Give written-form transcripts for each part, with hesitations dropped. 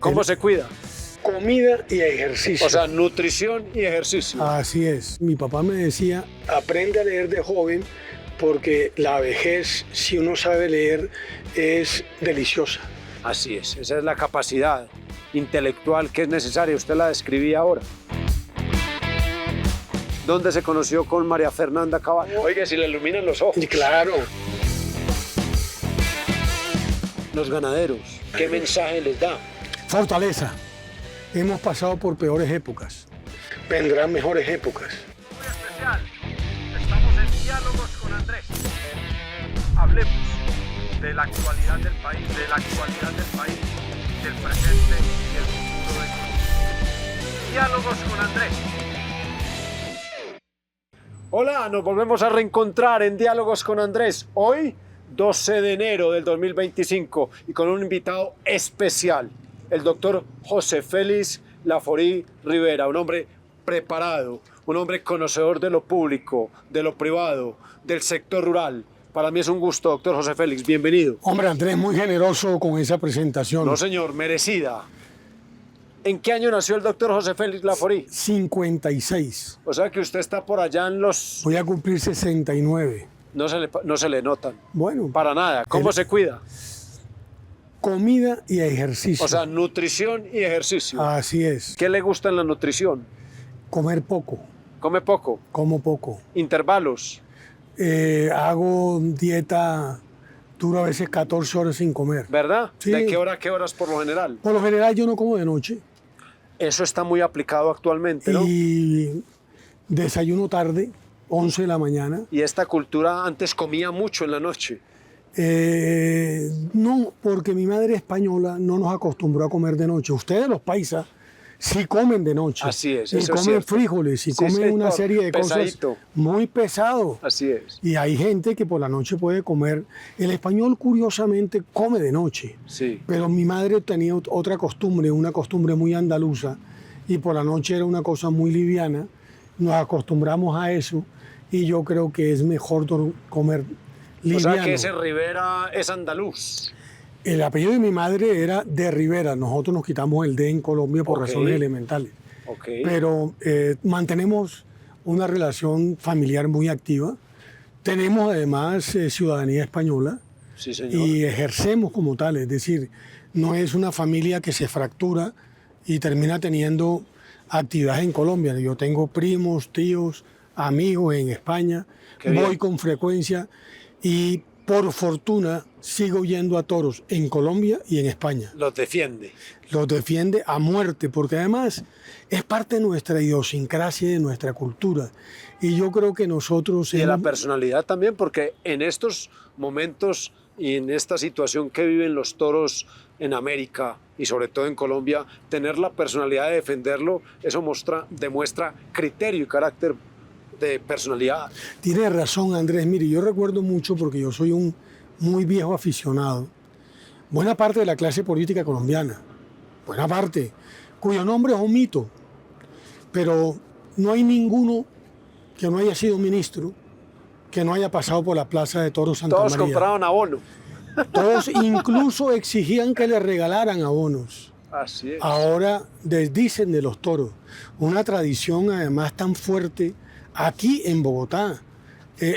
¿Cómo se cuida? Comida y ejercicio. O sea, nutrición y ejercicio. Así es. Mi papá me decía, aprende a leer de joven porque la vejez, si uno sabe leer, es deliciosa. Así es, esa es la capacidad intelectual que es necesaria. Usted la describía ahora. ¿Dónde se conoció con María Fernanda Cabal? Oiga, si le iluminan los ojos. Y claro, Los ganaderos, ¿qué mensaje les da? fortaleza. Hemos pasado por peores épocas. Vendrán mejores épocas. Muy especial. Estamos en Diálogos con Andrés. Hablemos de la actualidad del país, del presente y el futuro de Colombia. Diálogos con Andrés. Hola, nos volvemos a reencontrar en Diálogos con Andrés. Hoy, 12 de enero del 2025, y con un invitado especial, el doctor José Félix Laforí Rivera, un hombre preparado, un hombre conocedor de lo público, de lo privado, del sector rural. Para mí es un gusto, doctor José Félix, bienvenido. Hombre, Andrés, muy generoso con esa presentación. No, señor, merecida. ¿En qué año nació el doctor José Félix Laforí? 56. O sea que usted está por allá en los... Voy a cumplir 69. No se le notan. Bueno, Para nada. ¿Cómo se cuida? comida y ejercicio. O sea, nutrición y ejercicio. Así es. ¿Qué le gusta en la nutrición? Comer poco, ¿Come poco? como poco. ¿Intervalos? Hago dieta, duro a veces 14 horas sin comer. ¿Verdad? Sí. ¿De qué hora a qué horas por lo general? Por lo general yo no como de noche Eso está muy aplicado actualmente, ¿no? y desayuno tarde, 11 de la mañana. Y esta cultura antes comía mucho en la noche. No, porque mi madre española no nos acostumbró a comer de noche. Ustedes los paisas sí comen de noche. Así es, Y eso es comen cierto. frijoles y Sí, comen una señor. serie de Pesadito. cosas muy pesado. Así es. Y hay gente que por la noche puede comer. El español curiosamente come de noche. Sí. Pero mi madre tenía otra costumbre, una costumbre muy andaluza, y por la noche era una cosa muy liviana. Nos acostumbramos a eso y yo creo que es mejor comer O liviano. sea que ese Rivera es andaluz. El apellido de mi madre era de Rivera. Nosotros nos quitamos el D en Colombia por Ok. razones elementales. Ok. Pero mantenemos una relación familiar muy activa. Tenemos además ciudadanía española Sí, señor. y ejercemos como tal. Es decir, no es una familia que se fractura y termina teniendo actividades en Colombia. Yo tengo primos, tíos, amigos en España. Qué bien. Voy con frecuencia y por fortuna sigo yendo a toros en Colombia y en España. Los defiende. Los defiende a muerte, porque además es parte de nuestra idiosincrasia y de nuestra cultura. Y yo creo que nosotros... Y de la personalidad también, porque en estos momentos y en esta situación que viven los toros en América y sobre todo en Colombia, tener la personalidad de defenderlo, eso demuestra criterio y carácter de personalidad. Tiene razón, Andrés. Mire, yo recuerdo mucho, porque yo soy un muy viejo aficionado, buena parte de la clase política colombiana, buena parte, cuyo nombre es un mito, pero no hay ninguno que no haya sido ministro, que no haya pasado por la Plaza de Toros Santa Todos María. compraban abono. Todos incluso exigían que le regalaran abonos. Así es. Ahora desdicen de los toros. Una tradición además tan fuerte aquí en Bogotá.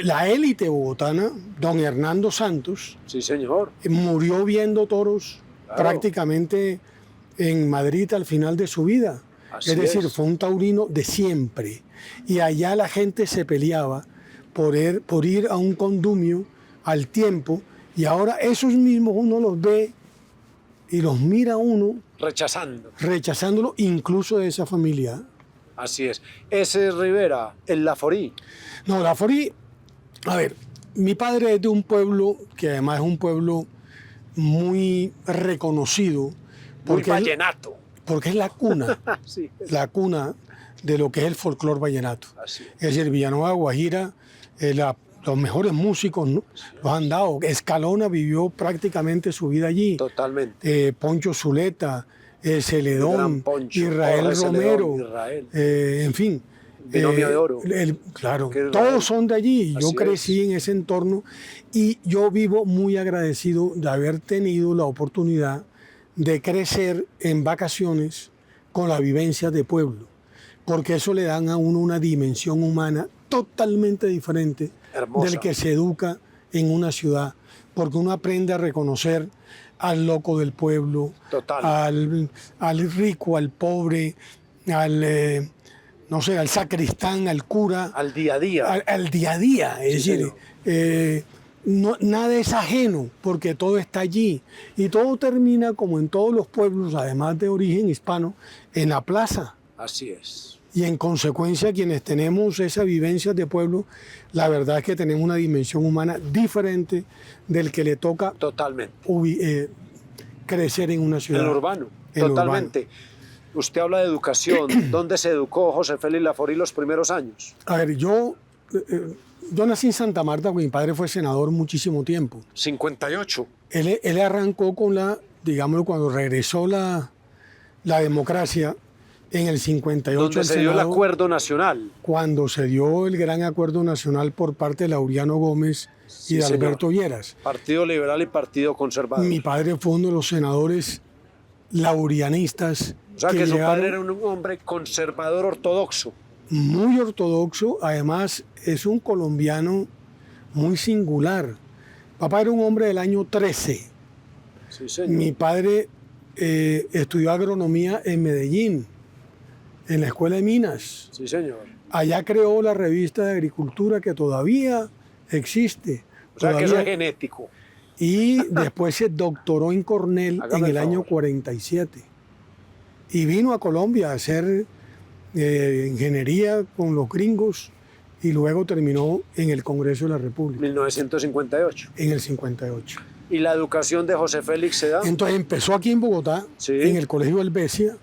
La élite bogotana, don Hernando Santos, Sí, señor. murió viendo toros Claro. prácticamente en Madrid al final de su vida. Así Es decir, es. fue un taurino de siempre. Y allá la gente se peleaba por ir a un condumio al tiempo. Y ahora esos mismos uno los ve y los mira uno Rechazando. rechazándolo incluso de esa familia. Así es. Ese es Rivera, el Laforí. No, Laforí, a ver, mi padre es de un pueblo que además es un pueblo muy reconocido Muy porque vallenato. porque es la cuna, Sí. la cuna de lo que es el folclore vallenato. Así es. Es decir, Villanueva, Guajira, los mejores músicos, ¿no?, los han dado. Escalona vivió prácticamente su vida allí. Totalmente. Poncho Zuleta, Gran Celedón, Poncho, Israel Jorge Celedón, Romero, Israel. en fin. Binomio de oro. Claro, Que Israel. todos son de allí. Yo Así crecí en ese entorno y yo vivo muy agradecido de haber tenido la oportunidad de crecer en vacaciones con las vivencias de pueblo, porque eso le dan a uno una dimensión humana totalmente diferente Hermosa. del que se educa en una ciudad, porque uno aprende a reconocer al loco del pueblo, Total. al rico, al pobre, no sé, al sacristán, al cura, Al día a día. al día a día. Es Sí, decir, nada es ajeno, porque todo está allí. Y todo termina, como en todos los pueblos, además de origen hispano, en la plaza. Así es. Y en consecuencia, quienes tenemos esa vivencia de pueblo, la verdad es que tenemos una dimensión humana diferente del que le toca Totalmente. crecer en una ciudad. En lo urbano. En lo Totalmente. Usted habla de educación. ¿Dónde se educó José Félix Laforí los primeros años? A ver, yo nací en Santa Marta, porque mi padre fue senador muchísimo tiempo. 58. Él arrancó con digámoslo, cuando regresó la democracia, en el 58 Donde el se dio el Senado, acuerdo nacional. cuando se dio el gran acuerdo nacional por parte de Laureano Gómez Sí, y de señor. Alberto Lleras. Partido Liberal y Partido Conservador. Mi padre fue uno de los senadores laurianistas O sea que su llegaron, padre era un hombre conservador ortodoxo. muy ortodoxo, además es un colombiano muy singular. Papá era un hombre del año 13. Sí, señor. Mi padre estudió agronomía en Medellín, en la Escuela de Minas. Sí, señor. Allá creó la revista de agricultura que todavía existe. O sea que eso es Todavía- genético. Y después se doctoró en Cornell Hágame en el el año favor. 47. Y vino a Colombia a hacer ingeniería con los gringos y luego terminó en el Congreso de la República, 1958. en el 58. ¿Y la educación de José Félix se da? Entonces empezó aquí en Bogotá, Sí. en el Colegio Helvecia,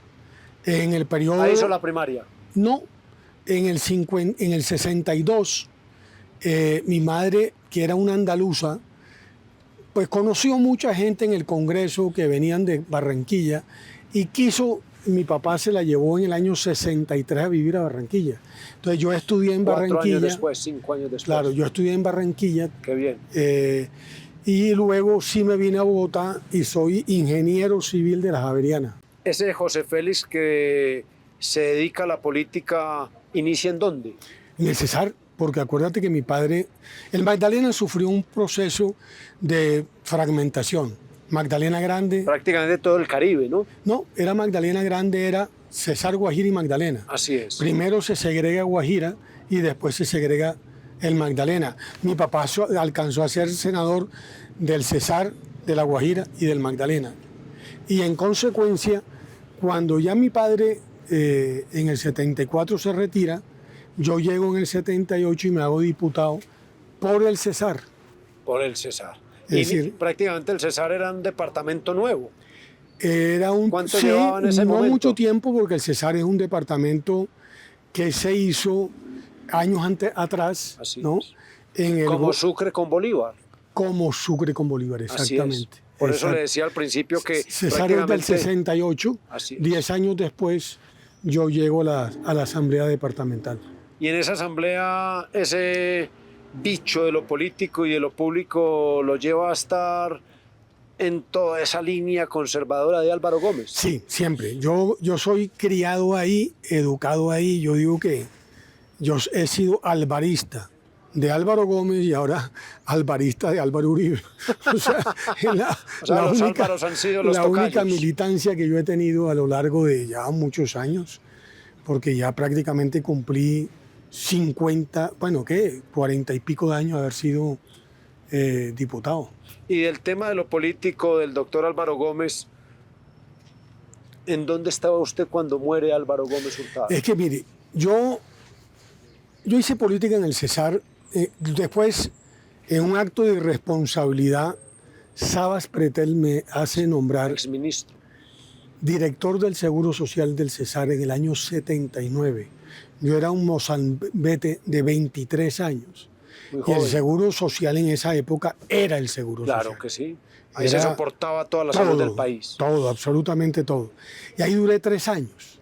en el periodo... Ahí hizo la primaria. No, en el 62, mi madre, que era una andaluza, pues conoció mucha gente en el Congreso que venían de Barranquilla y mi papá se la llevó en el año 63 a vivir a Barranquilla. Entonces yo estudié en 4 Barranquilla. años después, 5 años después. Claro, yo estudié en Barranquilla Qué bien. y luego sí me vine a Bogotá y soy ingeniero civil de la Javeriana. Ese José Félix que se dedica a la política, ¿inicia en dónde? En el Cesar, porque acuérdate que mi padre, el Magdalena sufrió un proceso de fragmentación. Magdalena Grande, Prácticamente todo el Caribe, ¿no? no, era Magdalena Grande, era Cesar, Guajira y Magdalena. Así es. Primero se segrega Guajira y después se segrega el Magdalena. Mi papá alcanzó a ser senador del Cesar, de la Guajira y del Magdalena. Y en consecuencia, cuando ya mi padre en el 74 se retira, yo llego en el 78 y me hago diputado por el Cesar. Por el Cesar. Es Y decir, prácticamente el Cesar era un departamento nuevo. Era un, ¿Cuánto llevaba en ese no momento? mucho tiempo, porque el Cesar es un departamento que se hizo años atrás, Así ¿no? es. En Como Sucre con Bolívar. como Sucre con Bolívar, Así exactamente. es. Por eso Exacto. le decía al principio que Cesar es del prácticamente... 68, Así es. 10 años después yo llego a la Asamblea Departamental. Y en esa asamblea ese bicho de lo político y de lo público lo lleva a estar en toda esa línea conservadora de Álvaro Gómez. Sí, siempre. Yo soy criado ahí, educado ahí. Yo digo que yo he sido alvarista de Álvaro Gómez y ahora alvarista de Álvaro Uribe. O sea, es los Álvaros han sido los la única tocayos. militancia que yo he tenido a lo largo de ya muchos años, porque ya prácticamente cumplí 50, bueno, ¿qué? 40 y pico de años de haber sido diputado. Y del tema de lo político del doctor Álvaro Gómez, ¿en dónde estaba usted cuando muere Álvaro Gómez Hurtado? Es que mire, yo hice política en el Cesar, después en un acto de irresponsabilidad, Sabas Pretel me hace nombrar Exministro. director del Seguro Social del Cesar en el año 79. Yo era un mozambete de 23 años. Muy Y el joven. Seguro Social en esa época era el Seguro Claro Social. que sí. Ahí Era se soportaba toda la salud del país. Todo, absolutamente todo. Y ahí duré 3 años.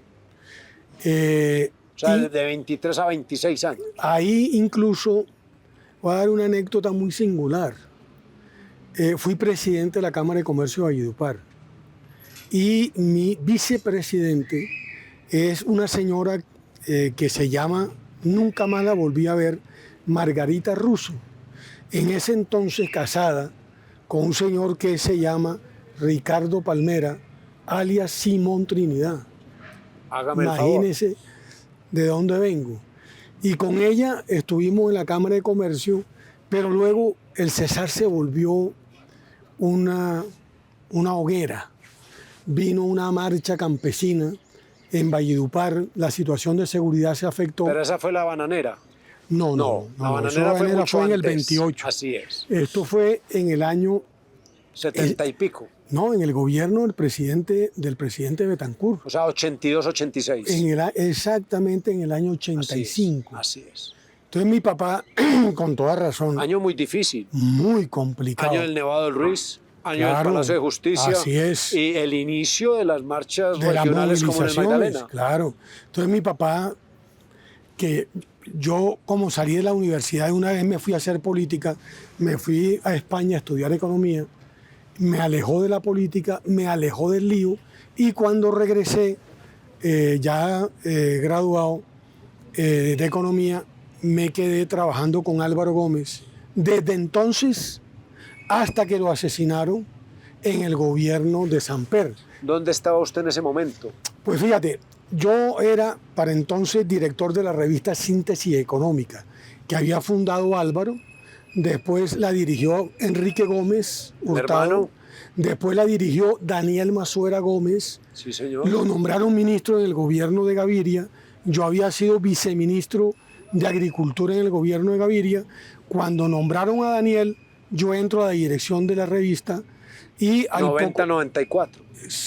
O sea, Y de 23 a 26 años. ahí incluso, voy a dar una anécdota muy singular. Fui presidente de la Cámara de Comercio de Valledupar. y mi vicepresidente es una señora que se llama, nunca más la volví a ver, Margarita Russo. En ese entonces casada con un señor que se llama Ricardo Palmera, alias Simón Trinidad. Hágame el favor. Imagínese de dónde vengo. Y con ella estuvimos en la Cámara de Comercio, pero luego el Cesar se volvió una hoguera. Vino una marcha campesina en Valledupar, la situación de seguridad se afectó. Pero esa fue la bananera. No, La bananera fue mucho en el antes. 28. Así es. Esto fue en el año, 70 y pico. no, en el gobierno del presidente Betancur. O sea, 82, 86. Exactamente en el año 85. Así es. Entonces mi papá, con toda razón, Año muy difícil. muy complicado. Año del Nevado del Ruiz, año del Claro, Palacio de Justicia. así es. Y el inicio de las marchas De las regionales como en el movilizaciones, Magdalena. claro. Entonces mi papá, que yo como salí de la universidad, una vez me fui a hacer política, me fui a España a estudiar economía, me alejó de la política, me alejó del lío, y cuando regresé, ya graduado de economía, me quedé trabajando con Álvaro Gómez. Desde entonces hasta que lo asesinaron en el gobierno de Samper. ¿Dónde estaba usted en ese momento? Pues fíjate, yo era para entonces director de la revista Síntesis Económica, que había fundado Álvaro, después la dirigió Enrique Gómez Hurtado, hermano. después la dirigió Daniel Mazuera Gómez, Sí, señor. lo nombraron ministro en el gobierno de Gaviria, yo había sido viceministro de Agricultura en el gobierno de Gaviria. Cuando nombraron a Daniel, yo entro a la dirección de la revista y al 90-94.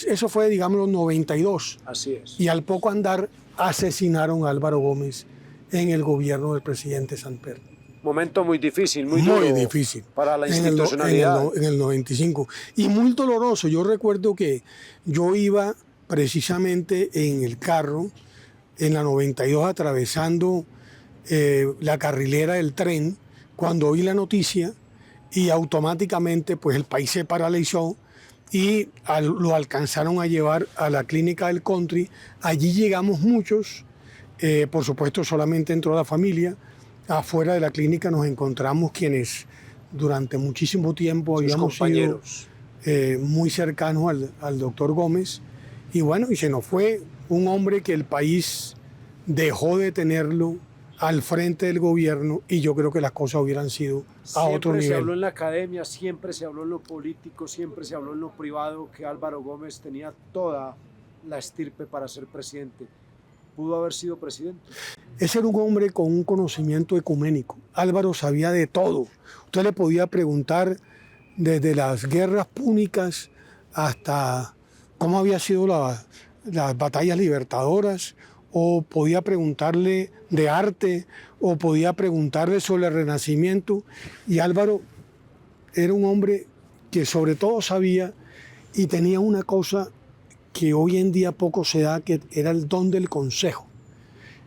eso fue, digamos, los 92. Así es. Y al poco andar asesinaron a Álvaro Gómez en el gobierno del presidente Samper. Momento muy difícil, muy Muy duro difícil. para la En el institucionalidad. en el 95. Y muy doloroso. Yo recuerdo que yo iba precisamente en el carro, en la 92, atravesando la carrilera del tren, cuando oí la noticia, y automáticamente pues el país se paralizó y lo alcanzaron a llevar a la clínica del Country. Allí llegamos muchos, por supuesto solamente entró la familia. Afuera de la clínica nos encontramos quienes durante muchísimo tiempo Sus habíamos sido compañeros. muy cercanos al doctor Gómez. Y bueno, y se nos fue un hombre que el país dejó de tenerlo al frente del gobierno, y yo creo que las cosas hubieran sido a otro Siempre se habló nivel. en la academia, siempre se habló en lo político, siempre se habló en lo privado que Álvaro Gómez tenía toda la estirpe para ser presidente. ¿Pudo haber sido presidente? Ese era un hombre con un conocimiento ecuménico. Álvaro sabía de todo. Usted le podía preguntar desde las guerras púnicas hasta cómo había sido las batallas libertadoras, o podía preguntarle de arte, o podía preguntarle sobre el Renacimiento. Y Álvaro era un hombre que sobre todo sabía, y tenía una cosa que hoy en día poco se da, que era el don del consejo.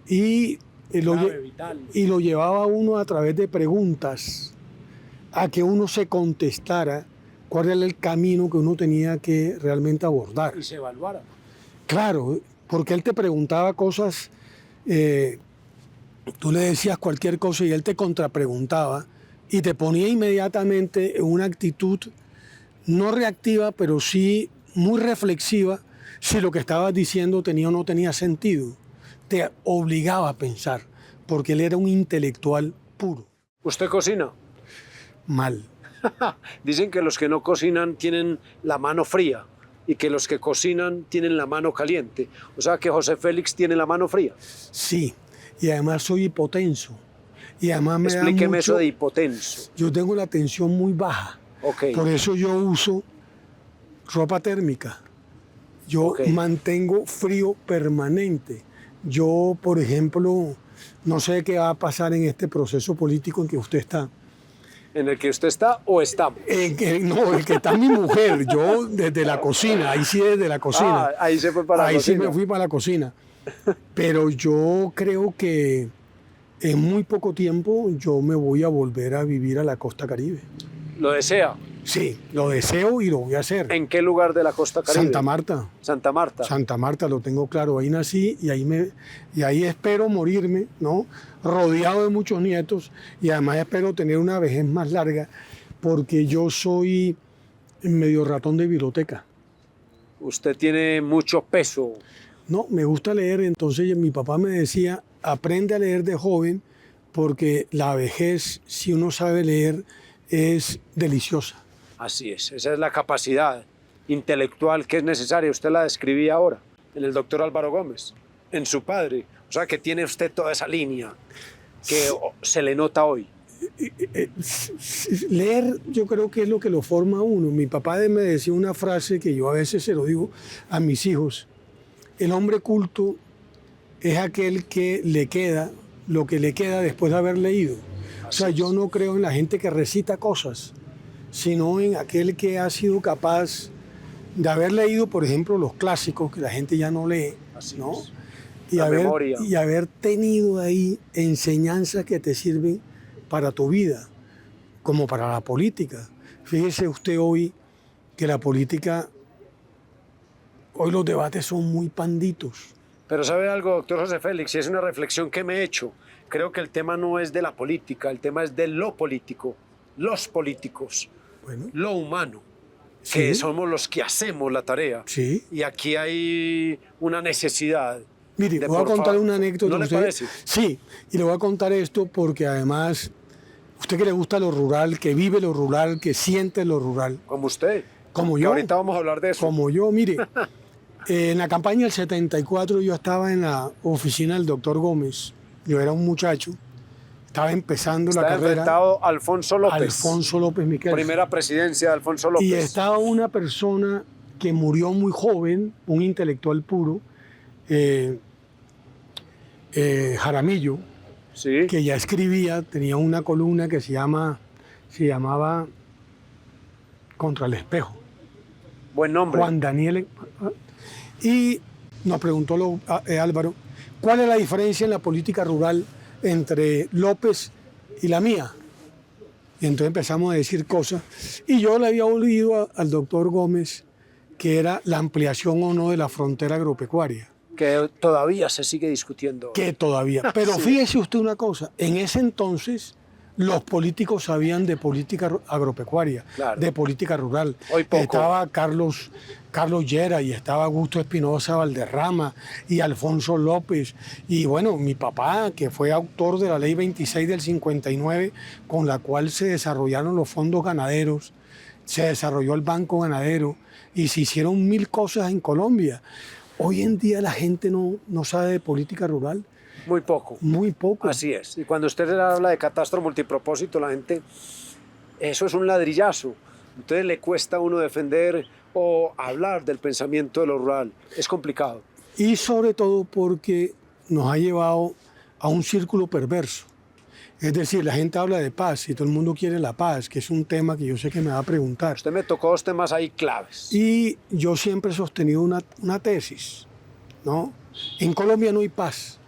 Y lo llevaba uno a través de preguntas a que uno se contestara cuál era el camino que uno tenía que realmente abordar. Y se evaluara. Claro, porque él te preguntaba cosas, tú le decías cualquier cosa y él te contrapreguntaba y te ponía inmediatamente en una actitud no reactiva, pero sí muy reflexiva, si lo que estabas diciendo tenía o no tenía sentido. Te obligaba a pensar, porque él era un intelectual puro. ¿Usted cocina? Mal. Dicen que los que no cocinan tienen la mano fría y que los que cocinan tienen la mano caliente. O sea que José Félix tiene la mano fría. Sí, y además soy hipotenso. Y además me da Explíqueme mucho, eso de hipotenso. yo tengo la tensión muy baja. Ok. Por eso yo uso ropa térmica. Yo Ok. mantengo frío permanente. Yo, por ejemplo, no sé qué va a pasar en este proceso político en que usted está. ¿En el que usted está o estamos? No, el que está mi mujer, yo desde la cocina, ahí sí desde la cocina. Ahí se fue para la Ahí sí cocina. me fui para la cocina. Pero yo creo que en muy poco tiempo yo me voy a volver a vivir a la costa Caribe. ¿Lo desea? Sí, lo deseo y lo voy a hacer. ¿En qué lugar de la costa caribe? Santa Marta. Santa Marta. Santa Marta, lo tengo claro. Ahí nací y ahí espero morirme, ¿no? Rodeado de muchos nietos y además espero tener una vejez más larga porque yo soy medio ratón de biblioteca. Usted tiene mucho peso. No, me gusta leer, entonces mi papá me decía, aprende a leer de joven porque la vejez, si uno sabe leer, es deliciosa. Así es, esa es la capacidad intelectual que es necesaria. Usted la describía ahora, en el doctor Álvaro Gómez, en su padre. O sea, que tiene usted toda esa línea que se le nota hoy. Leer yo creo que es lo que lo forma a uno. Mi papá me decía una frase que yo a veces se lo digo a mis hijos. El hombre culto es aquel que le queda lo que le queda después de haber leído. O sea, yo no creo en la gente que recita cosas, sino en aquel que ha sido capaz de haber leído, por ejemplo, los clásicos que la gente ya no lee, Así ¿no? es. Y La haber, memoria. y haber tenido ahí enseñanzas que te sirven para tu vida, como para la política. Fíjese usted hoy que la política, hoy los debates son muy panditos. Pero ¿sabe algo, doctor José Félix? Y es una reflexión que me he hecho. Creo que el tema no es de la política, el tema es de lo político, los políticos, Bueno, lo humano, sí, que somos los que hacemos la tarea. sí. Y aquí hay una necesidad. Mire, de, voy a por contar favor, una anécdota. ¿No le Usted- parece? Sí, y le voy a contar esto porque además, usted que le gusta lo rural, que vive lo rural, que siente lo rural, Como usted. como Que yo, ahorita vamos a hablar de eso. como yo, mire, en la campaña del 74 yo estaba en la oficina del doctor Gómez, yo era un muchacho, estaba empezando Está la carrera, enfrentado Alfonso López. Alfonso López Miquel. Primera presidencia de Alfonso López. Y estaba una persona que murió muy joven, un intelectual puro, Jaramillo, Sí. que ya escribía, tenía una columna que se llamaba Contra el Espejo. Buen nombre. Juan Daniel. Y nos preguntó Álvaro, ¿cuál es la diferencia en la política rural entre López y la mía? Y entonces empezamos a decir cosas. Y yo le había oído al doctor Gómez que era la ampliación o no de la frontera agropecuaria. Que todavía se sigue discutiendo. Que todavía. Pero Sí. fíjese usted una cosa, en ese entonces los políticos sabían de política agropecuaria, Claro. de política rural. Hoy poco. Estaba Carlos Llera y estaba Augusto Espinosa Valderrama y Alfonso López. Y bueno, mi papá, que fue autor de la Ley 26 del 59, con la cual se desarrollaron los fondos ganaderos, se desarrolló el Banco Ganadero y se hicieron 1000 cosas en Colombia. Hoy en día la gente no sabe de política rural, Muy poco. muy poco. Así es. Y cuando usted habla de catastro multipropósito, la gente, eso es un ladrillazo. Entonces le cuesta a uno defender o hablar del pensamiento de lo rural. Es complicado. Y sobre todo porque nos ha llevado a un círculo perverso. Es decir, la gente habla de paz y todo el mundo quiere la paz, que es un tema que yo sé que me va a preguntar. Usted me tocó dos temas ahí claves. Y yo siempre he sostenido una tesis, ¿no? En Colombia no hay paz,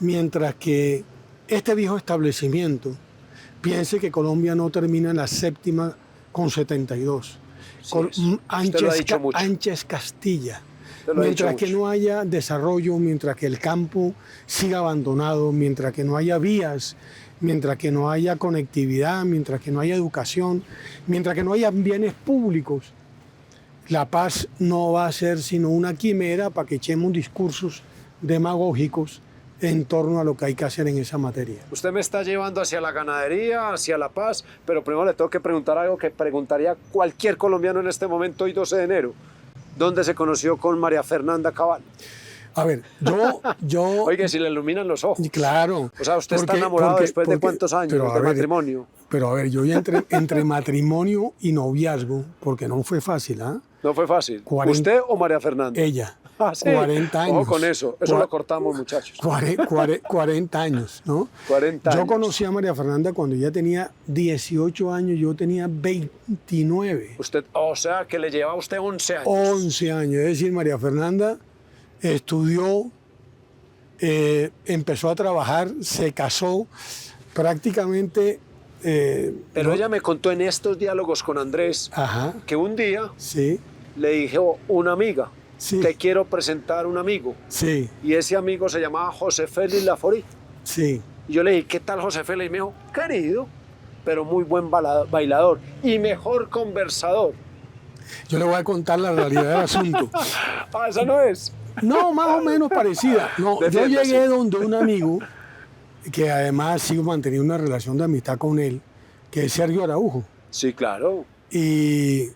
mientras que este viejo establecimiento piense que Colombia no termina en la séptima con 72. Sí, Con usted lo ha dicho mucho. ancha es Castilla. Usted lo ha dicho Mientras que mucho. no haya desarrollo, mientras que el campo siga abandonado, mientras que no haya vías, mientras que no haya conectividad, mientras que no haya educación, mientras que no haya bienes públicos, la paz no va a ser sino una quimera para que echemos discursos demagógicos en torno a lo que hay que hacer en esa materia. Usted me está llevando hacia la ganadería, hacia la paz, pero primero le tengo que preguntar algo que preguntaría cualquier colombiano en este momento, hoy 12 de enero. ¿Dónde se conoció con María Fernanda Cabal? A ver, yo Oiga, si le iluminan los ojos. claro. O sea, ¿usted está porque- enamorado porque- después de porque- cuántos años pero, de a ver, matrimonio? Pero a ver, yo ya entre matrimonio y noviazgo, porque no fue fácil, ¿ah? No fue fácil. 40 ¿Usted o María Fernanda? Ella, Ah, sí. 40 años. Ojo con eso. Eso Cua- lo cortamos, muchachos. 40 años, ¿no? 40 Yo años. conocí a María Fernanda cuando ella tenía 18 años, yo tenía 29, Usted, o sea, que le lleva a usted 11 años. 11 años. Es decir, María Fernanda estudió, empezó a trabajar, se casó, prácticamente Pero ella me contó en estos diálogos con Andrés Ajá, que un día sí, le dijo una amiga, sí, te quiero presentar un amigo. sí, Y ese amigo se llamaba José Félix Laforí. sí. Y yo le dije, ¿qué tal José Félix? Y me dijo, querido, pero muy buen bailador y mejor conversador. Yo le voy a contar la realidad del asunto. Ah, esa no es. No, más o menos parecida. No, yo Defiéndase. llegué donde un amigo, que además sigo manteniendo una relación de amistad con él, que es Sergio Araujo. Sí, claro. Y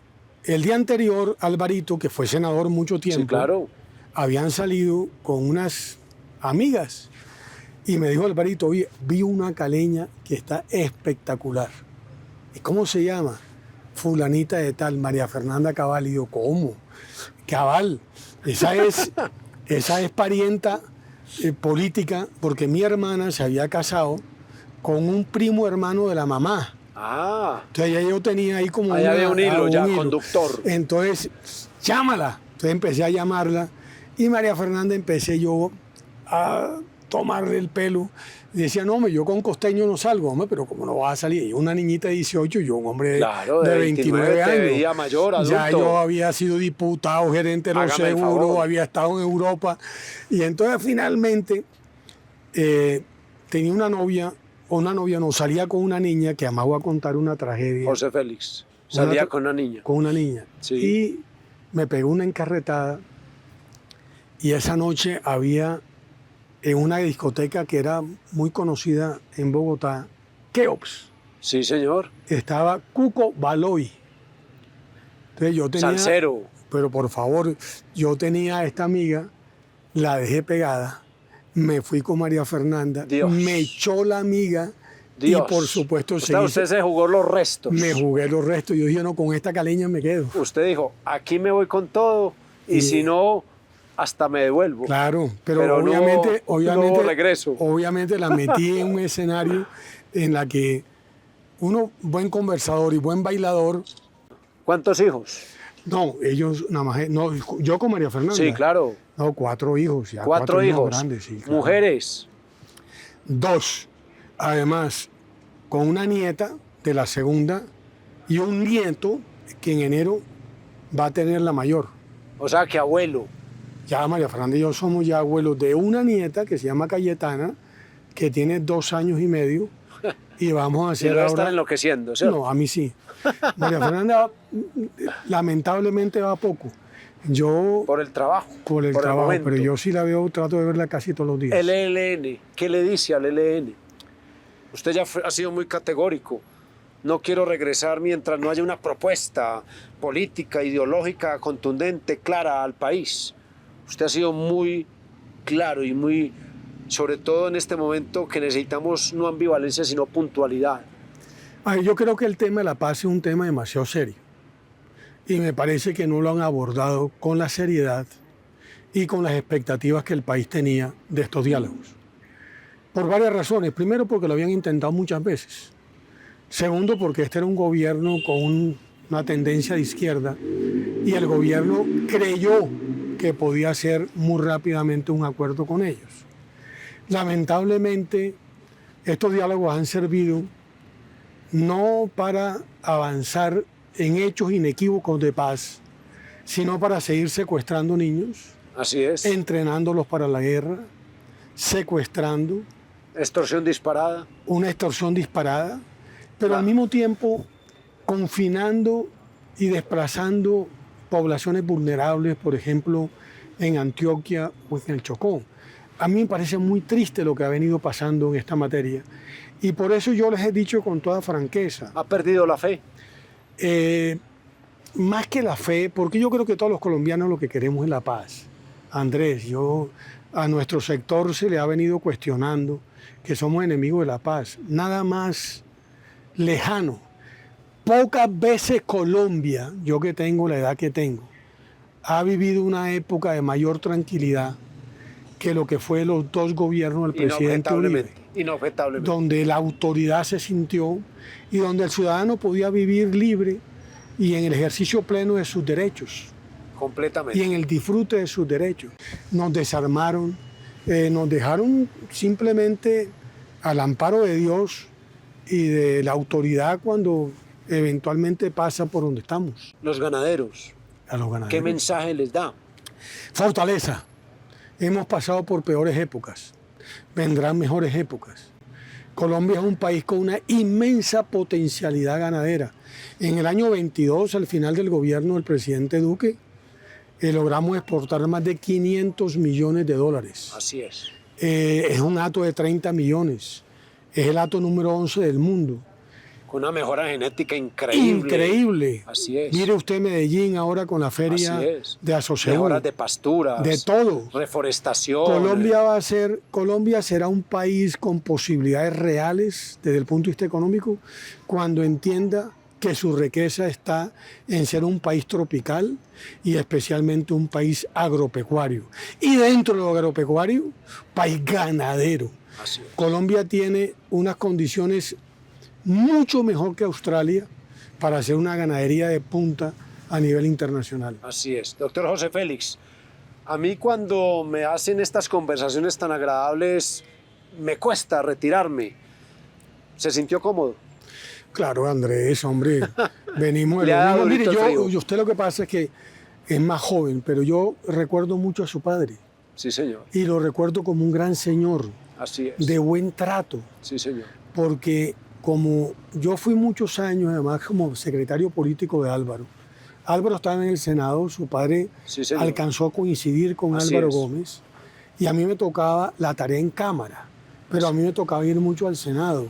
el día anterior, Alvarito, que fue senador mucho tiempo, Sí, claro. habían salido con unas amigas. Y me dijo Alvarito, oye, vi una caleña que está espectacular. ¿Y cómo se llama? Fulanita de tal, María Fernanda Cabal. Y yo, ¿cómo? Cabal, esa es parienta política, porque mi hermana se había casado con un primo hermano de la mamá. Ah, Entonces ya yo tenía ahí como ahí había un hilo ya, hilo. conductor. Entonces, llámala. Entonces empecé a llamarla y María Fernanda empecé yo a tomarle el pelo. Y decía, no, hombre, yo con costeño no salgo, hombre, pero ¿cómo no vas a salir? Yo una niñita de 18, yo un hombre Claro, de de 29 29 te años. veía mayor, adulto. Ya yo había sido diputado, gerente de los Hágame el seguros, favor. había estado en Europa. Y entonces finalmente tenía una novia, o una novia no, salía con una niña que amaba contar una tragedia. José Félix. Salía Una- con una niña. Con una niña. Sí. Y me pegó una encarretada. Y esa noche había en una discoteca que era muy conocida en Bogotá, Keops, Sí, señor. estaba Cuco Baloy. Entonces yo tenía... Salsero. Pero por favor, yo tenía a esta amiga, la dejé pegada, me fui con María Fernanda, Dios. me echó la amiga Dios. y por supuesto Usted se jugó los restos. me jugué los restos. Yo dije, no, con esta caleña me quedo. Usted dijo, aquí me voy con todo y si no, hasta me devuelvo. Claro, pero Pero no obviamente, hubo- obviamente, no hubo regreso. obviamente la metí en un escenario en la que uno, buen conversador y buen bailador, ¿Cuántos hijos? no, ellos nada más, no, yo con María Fernanda. Sí, claro. No, 4 hijos, ya 4 hijos. grandes, sí, claro. Mujeres. 2, además, con una nieta de la segunda y un nieto que en enero va a tener la mayor. O sea, que abuelo. Ya María Fernanda y yo somos ya abuelos de una nieta que se llama Cayetana, que tiene 2 años y medio, y vamos a Si hacer no ahora... están enloqueciendo, ¿cierto? No, a mí sí. María Fernanda lamentablemente va poco. Yo Por el trabajo. por el trabajo, momento. pero yo sí la veo, trato de verla casi todos los días. El ELN, ¿qué le dice al ELN? Usted ya ha sido muy categórico. No quiero regresar mientras no haya una propuesta política, ideológica, contundente, clara al país. Usted ha sido muy claro y muy, sobre todo en este momento que necesitamos no ambivalencia, sino puntualidad. Ay, yo creo que el tema de la paz es un tema demasiado serio. Y me parece que no lo han abordado con la seriedad y con las expectativas que el país tenía de estos diálogos. Por varias razones. Primero, porque lo habían intentado muchas veces. Segundo, porque este era un gobierno con una tendencia de izquierda y el gobierno creyó que podía hacer muy rápidamente un acuerdo con ellos. Lamentablemente, estos diálogos han servido no para avanzar en hechos inequívocos de paz, sino para seguir secuestrando niños, Así es. entrenándolos para la guerra, secuestrando, Extorsión disparada. una extorsión disparada, pero al Claro. mismo tiempo confinando y desplazando poblaciones vulnerables, por ejemplo, en Antioquia o en el Chocó. A mí me parece muy triste lo que ha venido pasando en esta materia y por eso yo les he dicho con toda franqueza, Ha perdido la fe. más que la fe, porque yo creo que todos los colombianos lo que queremos es la paz. Andrés, a nuestro sector se le ha venido cuestionando que somos enemigos de la paz. Nada más lejano. Pocas veces Colombia, yo que tengo la edad que tengo, ha vivido una época de mayor tranquilidad que lo que fue los 2 gobiernos del presidente Uribe, Inobjetablemente. donde la autoridad se sintió y donde el ciudadano podía vivir libre y en el ejercicio pleno de sus derechos Completamente. y en el disfrute de sus derechos. Nos desarmaron, nos dejaron simplemente al amparo de Dios y de la autoridad cuando eventualmente pasa por donde estamos. Los ganaderos, A los ganaderos. ¿qué mensaje les da? Fortaleza. Hemos pasado por peores épocas. Vendrán mejores épocas. Colombia es un país con una inmensa potencialidad ganadera. En el año 22, al final del gobierno del presidente Duque, logramos exportar más de 500 millones de dólares. Así es. Es un hato de 30 millones. Es el hato número 11 del mundo. Con una mejora genética increíble. Increíble. Así es. Mire usted Medellín ahora con la feria Así es. de Asoseguro. Mejoras de pasturas. De todo. Reforestación. Colombia será un país con posibilidades reales desde el punto de vista económico cuando entienda que su riqueza está en ser un país tropical y especialmente un país agropecuario. Y dentro de lo agropecuario, país ganadero. Así es. Colombia tiene unas condiciones mucho mejor que Australia para hacer una ganadería de punta a nivel internacional. Así es. Doctor José Félix, a mí cuando me hacen estas conversaciones tan agradables, me cuesta retirarme. ¿Se sintió cómodo? Claro, Andrés, hombre, venimos de Le ha lo dado mismo. Mire, durito el frío. usted lo que pasa es que es más joven, pero yo recuerdo mucho a su padre Sí, señor. y lo recuerdo como un gran señor, Así es. de buen trato, Sí, señor. porque como yo fui muchos años, además como secretario político de Álvaro. Álvaro estaba en el Senado, su padre Sí, señor. alcanzó a coincidir con Así Álvaro es. Gómez y a mí me tocaba la tarea en Cámara, pero a mí me tocaba ir mucho al Senado.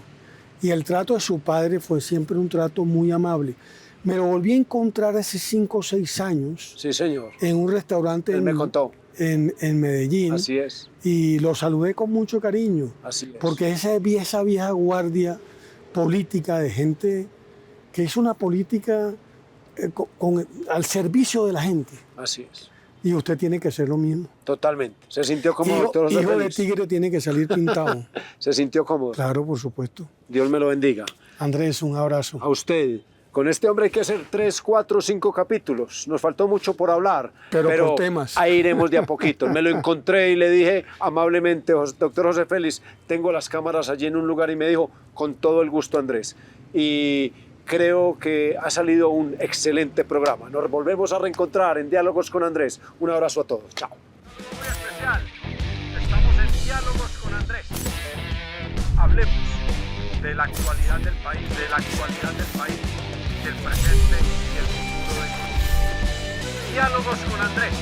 Y el trato de su padre fue siempre un trato muy amable. Me lo volví a encontrar hace 5 o 6 años Sí, señor. en un restaurante Él me contó. en Medellín Así es. y lo saludé con mucho cariño. Así es. Porque esa vieja guardia política de gente que es una política al servicio de la gente. Así es. Y usted tiene que hacer lo mismo. Totalmente. Se sintió cómodo, doctor José Hijo de Félix. tigre tiene que salir pintado. Se sintió cómodo. Claro, por supuesto. Dios me lo bendiga. Andrés, un abrazo. A usted. Con este hombre hay que hacer 3, 4, 5 capítulos. Nos faltó mucho por hablar. Pero por temas. Ahí iremos de a poquito. Me lo encontré y le dije amablemente, doctor José Félix, tengo las cámaras allí en un lugar y me dijo, con todo el gusto, Andrés. Y creo que ha salido un excelente programa. Nos volvemos a reencontrar en Diálogos con Andrés. Un abrazo a todos. Chao. Muy especial. Estamos en Diálogos con Andrés. Hablemos de la actualidad del país, del presente y el futuro de Colombia. Diálogos con Andrés.